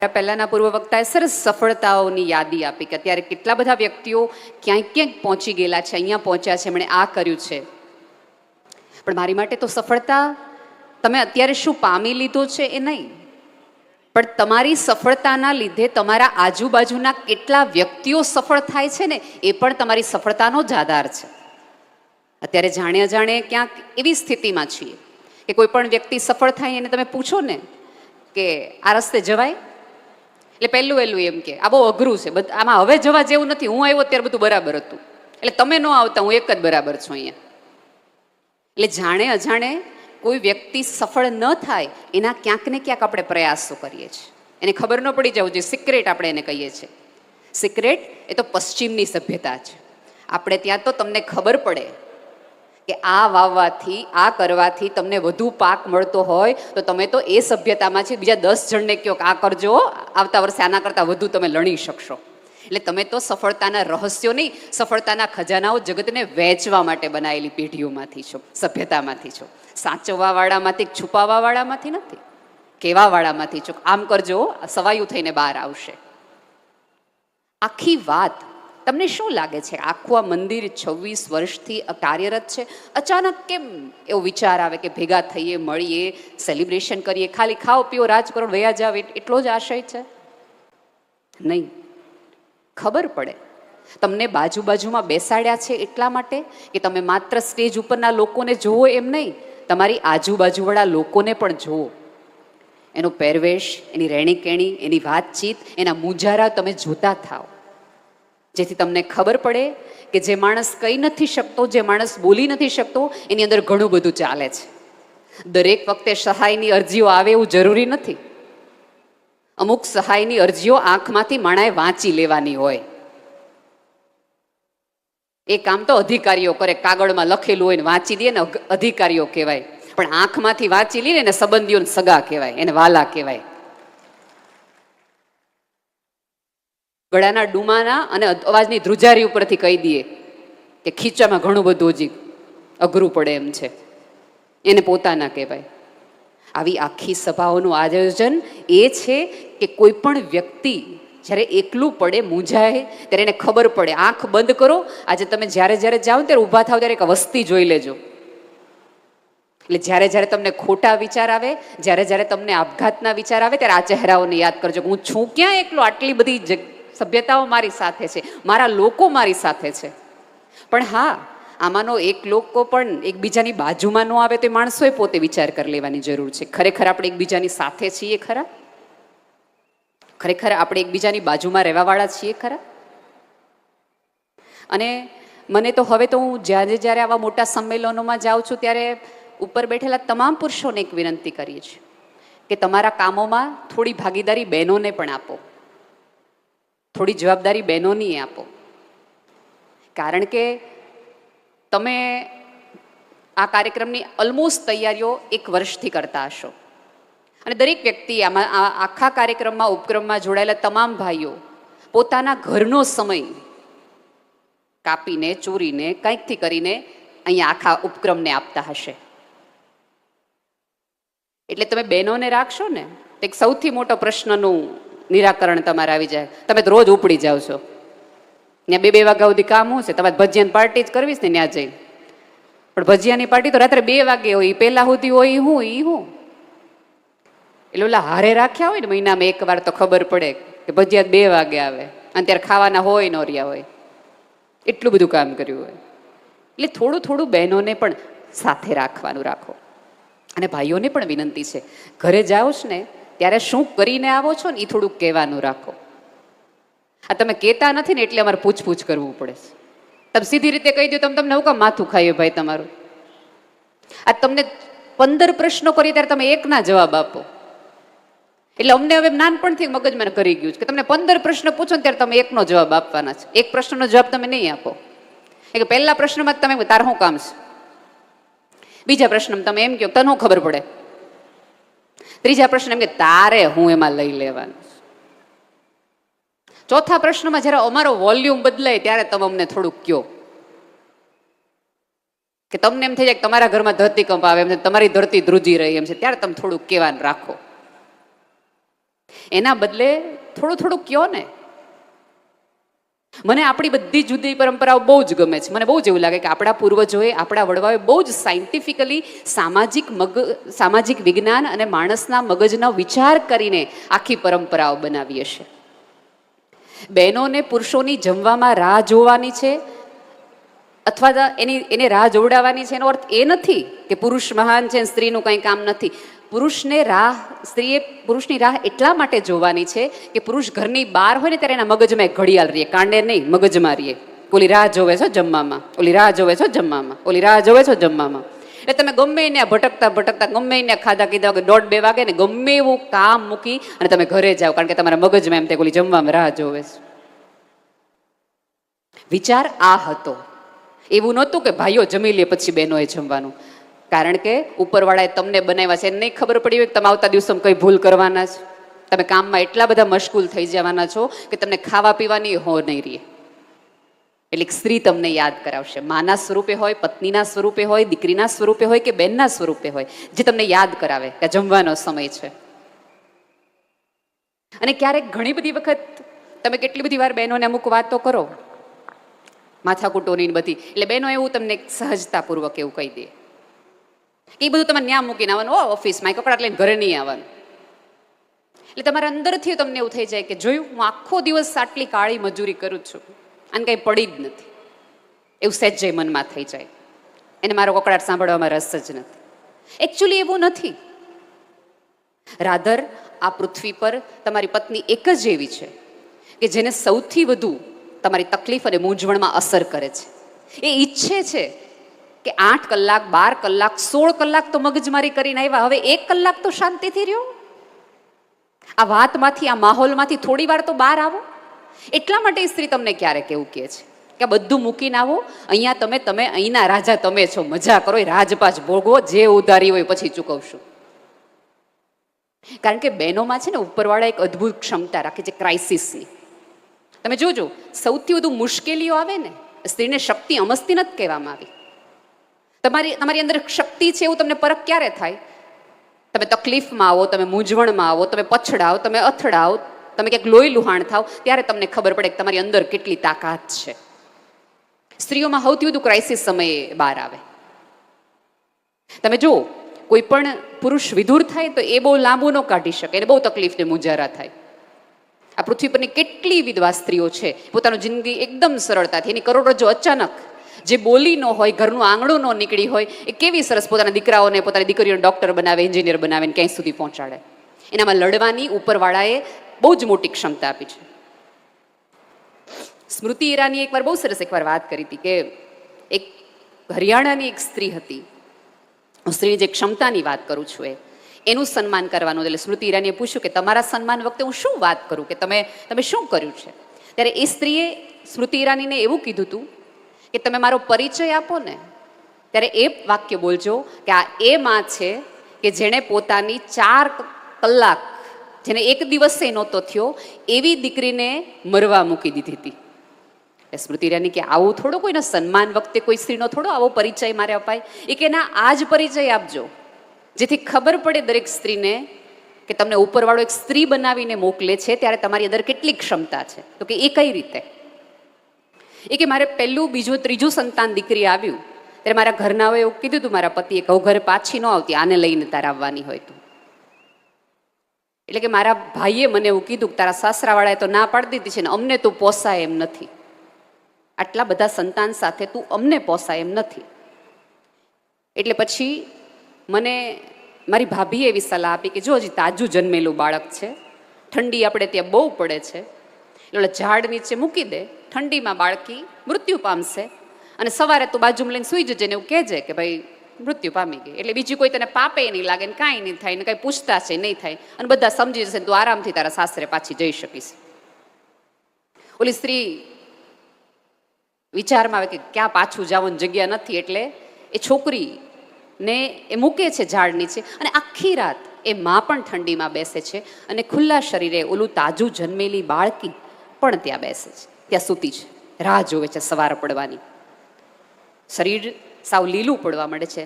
પહેલાના પૂર્વ વક્તાએ સરસ સફળતાઓની યાદી આપી કે અત્યારે કેટલા બધા વ્યક્તિઓ ક્યાંક ક્યાંક પહોંચી ગયેલા છે, અહીંયા પહોંચ્યા છે, એમણે આ કર્યું છે. પણ મારી માટે તો સફળતા તમે અત્યારે શું પામી લીધો છે એ નહીં, પણ તમારી સફળતાના લીધે તમારા આજુબાજુના કેટલા વ્યક્તિઓ સફળ થાય છે ને એ પણ તમારી સફળતાનો જ આધાર છે. અત્યારે જાણે અજાણે ક્યાંક એવી સ્થિતિમાં છીએ કે કોઈ પણ વ્યક્તિ સફળ થાય એને તમે પૂછો ને કે આ રસ્તે જવાય, એટલે પહેલું એમ કે આ બહુ અઘરું છે, આમાં હવે જવા જેવું નથી, હું આવ્યો ત્યારે બધું બરાબર હતું, એટલે તમે ન આવતા હું એક જ બરાબર છું અહીંયા. એટલે જાણે અજાણે કોઈ વ્યક્તિ સફળ ન થાય એના ક્યાંક ને ક્યાંક આપણે પ્રયાસો કરીએ છીએ, એને ખબર ન પડી જવું જોઈએ. સિક્રેટ આપણે એને કહીએ છીએ. સિક્રેટ એ તો પશ્ચિમની સભ્યતા છે. આપણે ત્યાં તો તમને ખબર પડે કે આ વાવવાથી આ કરવાથી તમને વધુ પાક મળતો હોય તો તમે તો એ સભ્યતામાં છે, બીજા 10 જણને કહો કે આ કરજો, આવતા વર્ષે આના કરતાં વધુ તમે લણી શકશો. એટલે તમે તો સફળતાના રહસ્યો નહીં, સફળતાના ખજાનાઓ જગતને વહેંચવા માટે બનાવેલી પેઢીઓમાંથી છો, સભ્યતામાંથી છો. સાચવવાવાળામાંથી, છુપાવવાવાળામાંથી નથી, કહેવાવાળામાંથી છો. આમ કરજો, સવાયું થઈને બહાર આવશે. આખી વાત તમને શું લાગે છે? આખું આ મંદિર 26 વર્ષથી કાર્યરત છે, અચાનક કેમ એવો વિચાર આવે કે ભેગા થઈએ, મળીએ, સેલિબ્રેશન કરીએ, ખાલી ખાઓ પીઓ રાજ કરો વયા જાવ એટલો જ આશય છે? નહીં. ખબર પડે તમને બાજુમાં બેસાડ્યા છે એટલા માટે કે તમે માત્ર સ્ટેજ ઉપરના લોકોને જુઓ એમ નહીં, તમારી આજુબાજુવાળા લોકોને પણ જુઓ. એનો પહેરવેશ, એની રહેણીકેણી, એની વાતચીત, એના મુજારા તમે જોતા થાઓ, જેથી તમને ખબર પડે કે જે માણસ કહી નથી શકતો, જે માણસ બોલી નથી શકતો, એની અંદર ઘણું બધું ચાલે છે. દરેક વખતે સહાયની અરજીઓ આવે એવું જરૂરી નથી. અમુક સહાયની અરજીઓ આંખમાંથી માણાએ વાંચી લેવાની હોય. એ કામ તો અધિકારીઓ કરે, કાગળમાં લખેલું હોય ને વાંચી દે ને અધિકારીઓ કહેવાય, પણ આંખમાંથી વાંચી લે ને સંબંધીઓને સગા કહેવાય, એને વાલા કહેવાય. ગળાના ડુમાના અને અવાજની ધ્રુજારી ઉપરથી કહી દઈએ કે ખીચામાં ઘણું બધું હજી અઘરું પડે એમ છે, એને પોતાના કહેવાય. આવી આખી સભાઓનું આયોજન એ છે કે કોઈ પણ વ્યક્તિ જ્યારે એકલું પડે, મૂંઝાય, ત્યારે એને ખબર પડે. આંખ બંધ કરો, આજે તમે જ્યારે જાઓ ત્યારે ઊભા થાવ ત્યારે એક વસ્તી જોઈ લેજો. એટલે જ્યારે તમને ખોટા વિચાર આવે, જ્યારે તમને આપઘાતના વિચાર આવે, ત્યારે આ ચહેરાઓને યાદ કરજો કે હું છું ક્યાં એકલો, આટલી બધી સભ્યતાઓ મારી સાથે છે, મારા લોકો મારી સાથે છે. પણ હા, આમાંનો એક લોકો પણ એકબીજાની બાજુમાં ન આવે તો એ માણસોએ પોતે વિચાર કરી લેવાની જરૂર છે. ખરેખર આપણે એકબીજાની સાથે છીએ ખરા? ખરેખર આપણે એકબીજાની બાજુમાં રહેવાવાળા છીએ ખરા? અને મને તો હવે તો હું જ્યારે આવા મોટા સંમેલનોમાં જાઉં છું ત્યારે ઉપર બેઠેલા તમામ પુરુષોને એક વિનંતી કરીએ છીએ કે તમારા કામોમાં થોડી ભાગીદારી બહેનોને પણ આપો, થોડી જવાબદારી બહેનોની આપો. કારણ કે તમે આ કાર્યક્રમની ઓલમોસ્ટ તૈયારીઓ 1 વર્ષથી કરતા હશો, અને દરેક વ્યક્તિ આમાં આખા કાર્યક્રમમાં, ઉપક્રમમાં જોડાયેલા તમામ ભાઈઓ પોતાના ઘરનો સમય કાપીને, ચોરીને, કંઈકથી કરીને અહીંયા આખા ઉપક્રમને આપતા હશે. એટલે તમે બહેનોને રાખશો ને તો એક સૌથી મોટો પ્રશ્નનું નિરાકરણ તમારે આવી જાય. તમે તો રોજ ઉપડી જાઓ છો, ત્યાં 2 વાગ્યા સુધી કામ શું છે? તમારે ભજીયાની પાર્ટી જ કરવી છે ને ત્યાં જઈને, પણ ભજીયાની પાર્ટી તો રાત્રે 2 વાગે હોય, પહેલા સુધી હોય હું એટલે ઓલા હારે રાખ્યા હોય ને મહિનામાં એકવાર તો ખબર પડે કે ભજીયા 2 વાગે આવે અને ત્યારે ખાવાના હોય ન રહ્યા હોય, એટલું બધું કામ કર્યું હોય. એટલે થોડું બહેનોને પણ સાથે રાખવાનું રાખો. અને ભાઈઓને પણ વિનંતી છે, ઘરે જાઓ છો ને ત્યારે શું કરીને આવો છો ને એ થોડુંક કહેવાનું રાખો. આ તમે કહેતા નથી ને એટલે અમારે પૂછપૂછ કરવું પડે છે. તમે સીધી રીતે કહી દો તમને હું કામ માથું ખાઈએ ભાઈ તમારું? આ તમને 15 પ્રશ્નો કરીએ ત્યારે તમે એકના જવાબ આપો. એટલે અમને હવે નાનપણથી મગજમાં કરી ગયું છે કે તમને 15 પ્રશ્ન પૂછો ને ત્યારે તમે એકનો જવાબ આપવાના છે. એક પ્રશ્નનો જવાબ તમે નહીં આપો. એટલે પહેલા પ્રશ્નમાં તમે તાર શું કામ છે, બીજા પ્રશ્નમાં તમે એમ કહો તને શું ખબર પડે, ત્રીજા પ્રશ્ન એમ કે તારે હું એમાં લઈ લેવાનું, ચોથા પ્રશ્નમાં જ્યારે અમારો વોલ્યુમ બદલાય ત્યારે તમે અમને થોડુંક કહો કે તમને એમ થઈ જાય કે તમારા ઘરમાં ધરતીકંપ આવે એમ છે, તમારી ધરતી ધ્રુજી રહી એમ છે, ત્યારે તમે થોડુંક કહેવાનું રાખો. એના બદલે થોડું થોડું કયો ને. મને આપણી બધી જુદી પરંપરાઓ બહુ જ ગમે છે. મને બહુ જ એવું લાગે કે આપણા પૂર્વજોએ, આપણા વડવાઓએ બહુ જ સાયન્ટિફિકલી સામાજિક વિજ્ઞાન અને માણસના મગજનો વિચાર કરીને આખી પરંપરાઓ બનાવી હશે. બહેનોને પુરુષોની જમવામાં રાહ જોવાની છે અથવા એને રાહ જોવડાવવાની છે, એનો અર્થ એ નથી કે પુરુષ મહાન છે, સ્ત્રીનું કંઈ કામ નથી. સ્ત્રીએ પુરુષની રાહ એટલા માટે જોવાની છે કે પુરુષ ઘરની બહાર હોય ને ત્યારે એના મગજમાં એક ઘડિયાળ રહીએ, કાંડે નહીં, મગજમાં રહીએ. ઓલી રાહ જોવે છો જમવામાં, ઓલી રાહ જોવે છો જમવામાં, ઓલી રાહ જોવે છો જમવામાં. એટલે તમે ગમે એને ભટકતા ગમે એને ખાધા કીધા કે 1:30 વાગે ને ગમે એવું કામ મૂકી અને તમે ઘરે જાઓ, કારણ કે તમારા મગજમાં એમ થાય ઓલી જમવામાં રાહ જોવે છે. વિચાર આ હતો. એવું નહોતું કે ભાઈઓ જમી લે પછી બહેનોએ જમવાનું, કારણ કે ઉપરવાળાએ તમને બનાવ્યા છે. એને નહીં ખબર પડી હોય કે તમે આવતા દિવસોમાં કઈ ભૂલ કરવાના છે. તમે કામમાં એટલા બધા મશગુલ થઈ જવાના છો કે તમને ખાવા પીવાની હો નહીં રહે. એટલે સ્ત્રી તમને યાદ કરાવશે, માના સ્વરૂપે હોય, પત્નીના સ્વરૂપે હોય, દીકરીના સ્વરૂપે હોય કે બહેનના સ્વરૂપે હોય, જે તમને યાદ કરાવે કે જમવાનો સમય છે. અને ક્યારેક ઘણી બધી વખત તમે કેટલી બધી વાર બહેનોને અમુક વાતો કરો માથાકૂટોની બધી, એટલે બહેનો એવું તમને સહજતાપૂર્વક એવું કહી દે કે એ બધું તમે ન્યા મૂકીને આવવાનું, ઓફિસમાં કપડાં લઈને ઘરે નહીં આવવાનું. એટલે તમારા અંદરથી તમને એવું થઈ જાય કે જોયું, હું આખો દિવસ આટલી કાળી મજૂરી કરું છું અને કંઈ પડી જ નથી, એવું સહેજે મનમાં થઈ જાય. એને મારો કકડાટ સાંભળવામાં રસ જ નથી. એકચ્યુઅલી એવું નથી. રાધર આ પૃથ્વી પર તમારી પત્ની એક જ એવી છે કે જેને સૌથી વધુ તમારી તકલીફ અને મૂંઝવણમાં અસર કરે છે. એ ઈચ્છે છે કે 8 કલાક, 12 કલાક, 16 કલાક તો મગજમારી કરીને આવ્યા, હવે 1 કલાક તો શાંતિથી રહ્યો. આ વાતમાંથી, આ માહોલમાંથી થોડી વાર તો બહાર આવો. એટલા માટે સ્ત્રી તમને ક્યારેક એવું કહે છે કે બધું મૂકીને આવો, અહીંયા તમે અહીંના રાજા તમે છો, મજા કરો, રાજપાજ ભોગવો, જે ઉધારી હોય પછી ચૂકવશું. કારણ કે બહેનોમાં છે ને ઉપરવાળા એક અદ્ભુત ક્ષમતા રાખે છે ક્રાઇસિસની. તમે જોજો, સૌથી વધુ મુશ્કેલીઓ આવે ને, સ્ત્રીને શક્તિ અમસ્તી નથી કહેવામાં આવી. તમારી અંદર શક્તિ છે એવું તમને પરખ ક્યારે થાય? તમે તકલીફમાં આવો, તમે મૂંઝવણમાં આવો, તમે પછડાવ, તમે અથડાવ, તમે ક્યાંક લોહી લુહાણ થાવ, ત્યારે તમને ખબર પડે કે તમારી અંદર કેટલી તાકાત છે. સ્ત્રીઓમાં સૌથી વધુ ક્રાઇસિસ સમયે બહાર આવે. તમે જુઓ, કોઈ પણ પુરુષ વિધુર થાય તો એ બહુ લાંબુ ન કાઢી શકે, એને બહુ તકલીફ ને મુંજારા થાય. આ પૃથ્વી પરની કેટલી વિધવા સ્ત્રીઓ છે, પોતાનું જિંદગી એકદમ સરળતાથી, એની કરોડરજ્જો અચાનક, જે બોલી ન હોય, ઘરનું આંગણું ન નીકળી હોય, એ કેવી સરસ પોતાના દીકરાઓને, પોતાની દીકરીઓને ડૉક્ટર બનાવે, એન્જિનિયર બનાવે, ક્યાંય સુધી પહોંચાડે. એનામાં લડવાની ઉપરવાળાએ બહુ જ મોટી ક્ષમતા આપી છે. સ્મૃતિ ઈરાની એકવાર બહુ સરસ વાત કરી હતી કે એક હરિયાણાની એક સ્ત્રી હતી. હું સ્ત્રીની જે ક્ષમતાની વાત કરું છું એનું સન્માન કરવાનું. એટલે સ્મૃતિ ઈરાનીએ પૂછ્યું કે તમારા સન્માન વખતે હું શું વાત કરું, કે તમે શું કર્યું છે? ત્યારે એ સ્ત્રીએ સ્મૃતિ ઈરાનીને એવું કીધું હતું કે તમે મારો પરિચય આપો ને ત્યારે એ વાક્ય બોલજો કે આ એ માં છે કે જેણે પોતાની 4 કલાક, જેને એક દિવસે નહોતો થયો એવી દીકરીને મરવા મૂકી દીધી હતી. સ્મૃતિ ઈરાની કે આવું થોડો કોઈના સન્માન વખતે કોઈ સ્ત્રીનો થોડો આવો પરિચય મારે અપાય? એ કે ના, આ જ પરિચય આપજો જેથી ખબર પડે દરેક સ્ત્રીને કે તમને ઉપરવાળો એક સ્ત્રી બનાવીને મોકલે છે ત્યારે તમારી અંદર કેટલી ક્ષમતા છે. તો કે એ કઈ રીતે? એ કે મારે પહેલું, બીજું, ત્રીજું સંતાન દીકરી આવ્યું ત્યારે મારા ઘરનાઓએ એવું કીધું હતું, મારા પતિએ કહું ઘરે પાછી ન આવતી, આને લઈને તારે આવવાની હોય તો. એટલે કે મારા ભાઈએ મને એવું કીધું કે તારા સાસરાવાળાએ તો ના પાડી દીધી છે ને અમને તું પોસાય એમ નથી, આટલા બધા સંતાન સાથે તું અમને પોસાય એમ નથી. એટલે પછી મને મારી ભાભીએ એવી સલાહ આપી કે જો હજી તાજું જન્મેલું બાળક છે, ઠંડી આપણે ત્યાં બહુ પડે છે, એટલે ઝાડ નીચે મૂકી દે, ઠંડીમાં બાળકી મૃત્યુ પામશે અને સવારે તું બાજુમાં લઈને સૂઈ જજે ને એવું કહેજે કે ભાઈ મૃત્યુ પામી ગઈ, એટલે બીજી કોઈ તને પાપે નહીં લાગે ને કાંઈ નહીં થાય ને કાંઈ પૂછતા છે નહીં થાય અને બધા સમજી જશે, તું આરામથી તારા સાસરે પાછી જઈ શકીશ. ઓલી સ્ત્રી વિચારમાં આવે કે ક્યાં પાછું જવાની જગ્યા નથી, એટલે એ છોકરીને એ મૂકે છે ઝાડ નીચે અને આખી રાત એ માં પણ ઠંડીમાં બેસે છે અને ખુલ્લા શરીરે ઓલું તાજું જન્મેલી બાળકી પણ ત્યાં બેસે છે, ત્યાં સૂતી છે, રાહ જોવે છે સવાર પડવાની. શરીર સાવ લીલું પડવા માંડે છે,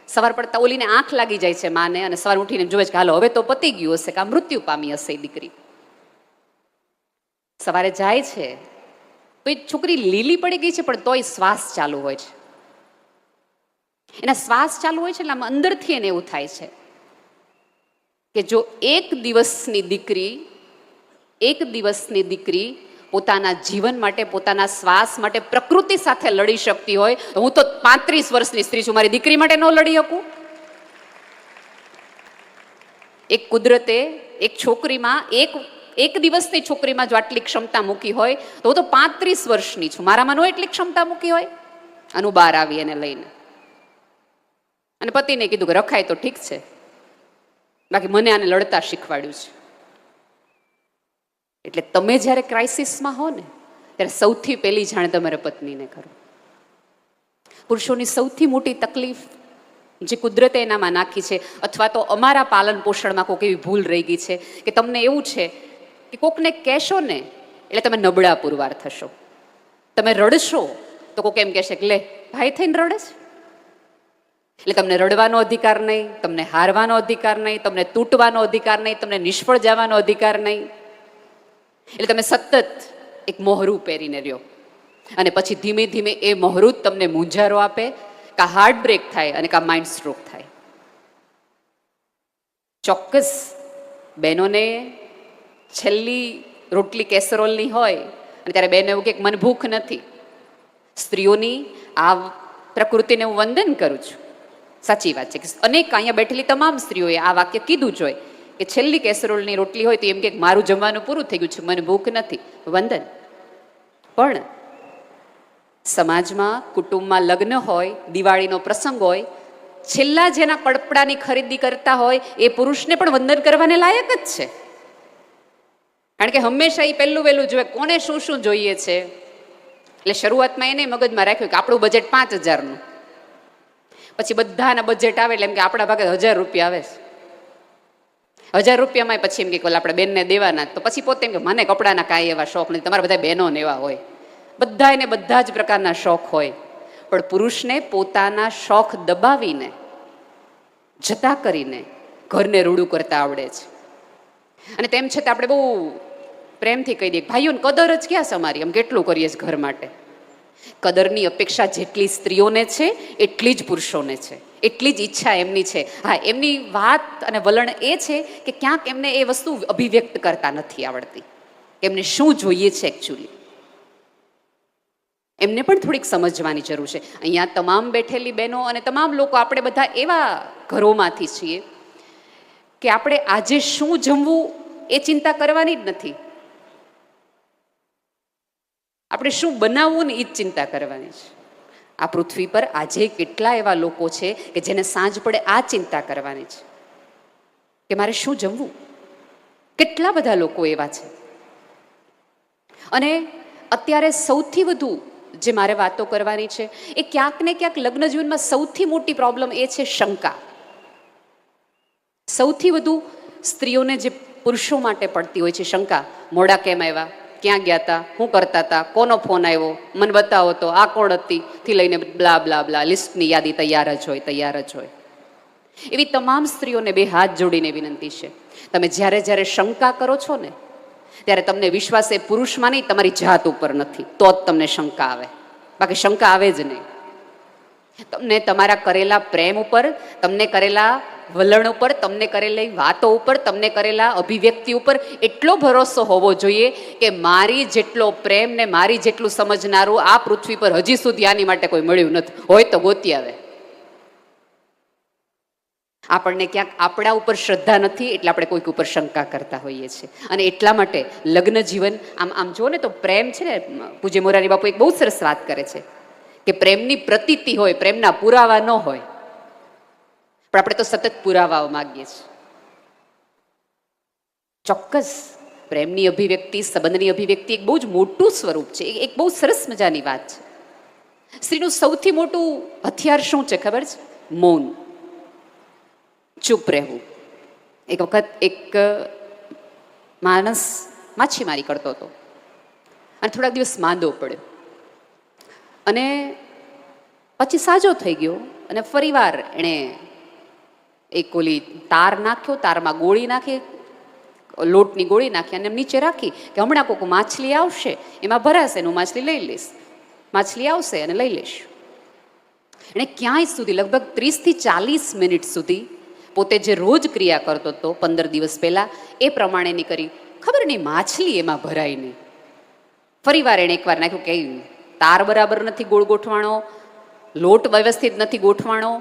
સવાર પડતા ઓલીને આંખ લાગી જાય છે માને, અને સવાર ઉઠીને જોવે છે કે હાલો હવે તો પતી ગયું હશે, કાં મૃત્યુ પામી હશે એ દીકરી. સવારે જાય છે તો એ છોકરી લીલી પડી ગઈ છે, પણ તોય શ્વાસ ચાલુ હોય છે. એના શ્વાસ ચાલુ હોય છે એટલે આમ અંદરથી એને એવું થાય છે કે જો એક દિવસની દીકરી પોતાના જીવન માટે, પોતાના શ્વાસ માટે પ્રકૃતિ સાથે લડી શકતી હોય તો હું તો 35 વર્ષની સ્ત્રી છું, મારી દીકરી માટે ન લડી શકું? એક કુદરતે એક છોકરીમાં, એક દિવસની છોકરીમાં જો આટલી ક્ષમતા મૂકી હોય તો હું તો 35 વર્ષની છું, મારામાં નો એટલી ક્ષમતા મૂકી હોય? આનું બહાર આવી એને લઈને, અને પતિને કીધું કે રખાય તો ઠીક છે, બાકી મને આને લડતા શીખવાડ્યું છે. એટલે તમે જ્યારે ક્રાઇસિસમાં હો ને ત્યારે સૌથી પહેલી જાણ તમારા પત્નીને કરો. પુરુષોની સૌથી મોટી તકલીફ જે કુદરતે એનામાં નાખી છે, અથવા તો અમારા પાલન પોષણમાં કોઈક એવી ભૂલ રહી ગઈ છે કે તમને એવું છે કે કોકને કહેશો ને એટલે તમે નબળા પુરવાર થશો. તમે રડશો તો કોક એમ કહેશે કે લે ભાઈ થઈને રડે છે. એટલે તમને રડવાનો અધિકાર નહીં, તમને હારવાનો અધિકાર નહીં, તમને તૂટવાનો અધિકાર નહીં, તમને નિષ્ફળ જવાનો અધિકાર નહીં. એટલે તમે સતત એક મોહરું પહેરીને રહ્યો, અને પછી ધીમે ધીમે એ મોહરું જ તમને મૂંઝારો આપે, કાં હાર્ટ બ્રેક થાય અને કાં માઇન્ડ સ્ટ્રોક થાય. ચોક્કસ બહેનોને છેલ્લી રોટલી કેસરોલની હોય અને ત્યારે બેન એવું કે મને ભૂખ નથી. સ્ત્રીઓની આ પ્રકૃતિને હું વંદન કરું છું. સાચી વાત છે કે અનેક અહીંયા બેઠેલી તમામ સ્ત્રીઓએ આ વાક્ય કીધું જ હોય કે છેલ્લી કેસરોલની રોટલી હોય તો એમ કે મારું જમવાનું પૂરું થઈ ગયું છે, મને ભૂખ નથી, વંદન. પણ સમાજમાં, કુટુંબમાં લગ્ન હોય, દિવાળીનો પ્રસંગ હોય, છેલ્લા જેના કડપડાની ખરીદી કરતા હોય એ પુરુષને પણ વંદન કરવાને લાયક જ છે. કારણ કે હંમેશા એ પહેલું વહેલું જોઈએ કોને શું શું જોઈએ છે. એટલે શરૂઆતમાં એને મગજમાં રાખ્યું કે આપણું બજેટ 5000નું, પછી બધાના બજેટ આવે એટલે એમ કે આપણા ભાગે 1000 રૂપિયા આવે છે. 1000 રૂપિયામાં પછી એમ કે આપણે બેનને દેવાના, તો પછી પોતે એમ કે મને કપડાના કાંઈ એવા શોખ નથી, તમારા બધા બહેનો ને એવા હોય, બધા એને બધા જ પ્રકારના શોખ હોય. પણ પુરુષને પોતાના શોખ દબાવીને, જતા કરીને ઘરને રૂડું કરતા આવડે છે. અને તેમ છતાં આપણે બહુ પ્રેમથી કહી દઈએ ભાઈઓને કદર જ ક્યાં છે અમારી, આમ કેટલું કરીએ છીએ ઘર માટે. કદરની અપેક્ષા જેટલી સ્ત્રીઓને છે એટલી જ પુરુષોને છે, એટલી જ ઈચ્છા એમની છે. હા, એમની વાત અને વલણ એ છે કે ક્યાંક એમને એ વસ્તુ અભિવ્યક્ત કરતા નથી આવડતી, એમને શું જોઈએ છે એકચ્યુઅલી. એમને પણ થોડીક સમજવાની જરૂર છે. અહીંયા તમામ બેઠેલી બહેનો અને તમામ લોકો આપણે બધા એવા ઘરોમાંથી છીએ કે આપણે આજે શું જમવું એ ચિંતા કરવાની જ નથી, આપણે શું બનાવવું ને એ જ ચિંતા કરવાની છે. આ પૃથ્વી પર આજે કેટલા એવા લોકો છે કે જેને સાંજ પડે આ ચિંતા કરવાની છે કે મારે શું જમવું. કેટલા બધા લોકો એવા છે. અને અત્યારે સૌથી વધુ જે મારે વાતો કરવાની છે એ ક્યાંક ને ક્યાંક લગ્ન જીવનમાં સૌથી મોટી પ્રોબ્લેમ એ છે શંકા. સૌથી વધુ સ્ત્રીઓને જે પુરુષો માટે પડતી હોય છે શંકા, મોડા કેમ આવ્યા, ક્યાં ગયા હતા, શું કરતા હતા, કોનો ફોન આવ્યો, મને બતાવો તો, આ કોણ હતી, થી લઈને બ્લા બ્લા બ્લા, લિસ્ટની યાદી તૈયાર જ હોય. એવી તમામ સ્ત્રીઓને બે હાથ જોડીને વિનંતી છે, તમે જ્યારે જ્યારે શંકા કરો છો ને ત્યારે તમને વિશ્વાસ એ પુરુષમાં નહીં, તમારી જાત ઉપર નથી, તો જ તમને શંકા આવે, બાકી શંકા આવે જ નહીં. તમને તમારા કરેલા પ્રેમ ઉપર, તમને કરેલા વલણ ઉપર, તમને કરેલી વાતો ઉપર, તમને કરેલા અભિવ્યક્તિ ઉપર એટલો ભરોસો હોવો જોઈએ કે મારી જેટલો પ્રેમ ને મારી જેટલું સમજનારું આ પૃથ્વી પર હજી સુધી આની માટે કોઈ મળ્યું નથી, હોય તો ગોતી આવે. આપણને ક્યાંક આપણા ઉપર શ્રદ્ધા નથી એટલે આપણે કોઈક ઉપર શંકા કરતા હોઈએ છીએ. અને એટલા માટે લગ્ન જીવન આમ જુઓ ને તો પ્રેમ છે ને, પૂજ્ય મોરારી બાપુ એક બહુ સરસ વાત કરે છે કે પ્રેમની પ્રતીતિ હોય, પ્રેમના પુરાવા ન હોય. પણ આપણે તો સતત પુરાવાઓ માગીએ છીએ. ચોક્કસ પ્રેમની અભિવ્યક્તિ, સંબંધની અભિવ્યક્તિ એક બહુ જ મોટું સ્વરૂપ છે, એક બહુ સરસ મજાની વાત છે. સ્ત્રીનું સૌથી મોટું હથિયાર શું છે ખબર છે? મૌન, ચૂપ રહેવું. એક વખત એક માણસ માછીમારી કરતો હતો અને થોડાક દિવસ માંદો પડ્યો અને પછી સાજો થઈ ગયો, અને ફરીવાર એણે એક ઓલી તાર નાખ્યો, તારમાં ગોળી નાખી, લોટની ગોળી નાખી અને નીચે રાખી કે હમણાં કોઈક માછલી આવશે, એમાં ભરાશે ને હું માછલી લઈ લઈશ, માછલી આવશે અને લઈ લઈશ. એણે ક્યાંય સુધી લગભગ 30થી 40 મિનિટ સુધી પોતે જે રોજ ક્રિયા કરતો હતો 15 દિવસ પહેલાં એ પ્રમાણેની કરી. ખબર નહીં માછલી એમાં ભરાય નહીં. ફરીવાર એણે એકવાર નાખ્યું કે તાર બરાબર નથી ગોળ ગોઠવાણો, લોટ વ્યવસ્થિત નથી ગોઠવાણો,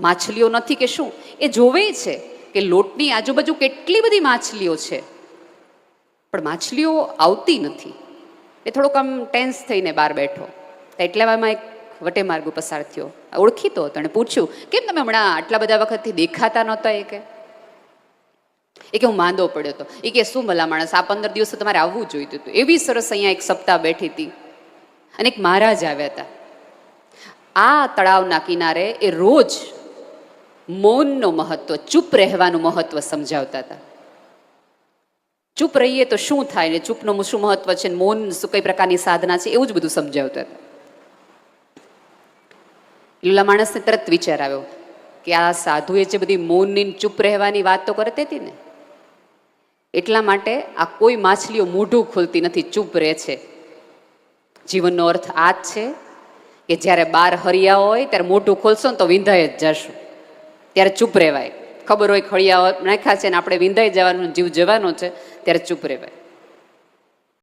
માછલીઓ નથી કે શું. એ જોવે છે કે લોટની આજુબાજુ કેટલી બધી માછલીઓ છે, પણ માછલીઓ આવતી નથી. એ થોડોક આમ ટેન્સ થઈને બહાર બેઠો. એટલામાં એક વટે માર્ગો પસાર થયો, ઓળખીતો હતો. એણે પૂછ્યું, કેમ તમે હમણાં આટલા બધા વખતથી દેખાતા નહોતા? એ કે હું માંદો પડ્યો હતો. એ કે શું ભલા માણસ, આ 15 દિવસ તમારે આવવું જોઈતું હતું. એવી સરસ અહીંયા એક સપ્તાહ બેઠી હતી અને એક મહારાજ આવ્યા હતા. આ તળાવના કિનારે એ રોજ મૌનનું મહત્વ, ચૂપ રહેવાનું મહત્વ સમજાવતા હતા. ચૂપ રહીએ તો શું થાય ને ચૂપનું શું મહત્વ છે, મૌન શું કઈ પ્રકારની સાધના છે, એવું જ બધું સમજાવતા હતા. લીલા માણસને તરત વિચાર આવ્યો કે આ સાધુએ જે બધી મૌનની ચૂપ રહેવાની વાત તો કરતી હતી ને, એટલા માટે આ કોઈ માછલીઓ મોઢું ખોલતી નથી, ચૂપ રહે છે. જીવનનો અર્થ આ જ છે કે જ્યારે બાર હરિયા હોય ત્યારે મોઢું ખોલશો ને તો વિંધાઈ જ જશું, ત્યારે ચૂપ રહેવાય. ખબર હોય ખડિયા નાખ્યા છે ને આપણે વિંધાઈ જવાનું, જીવ જવાનો છે, ત્યારે ચૂપ રહેવાય.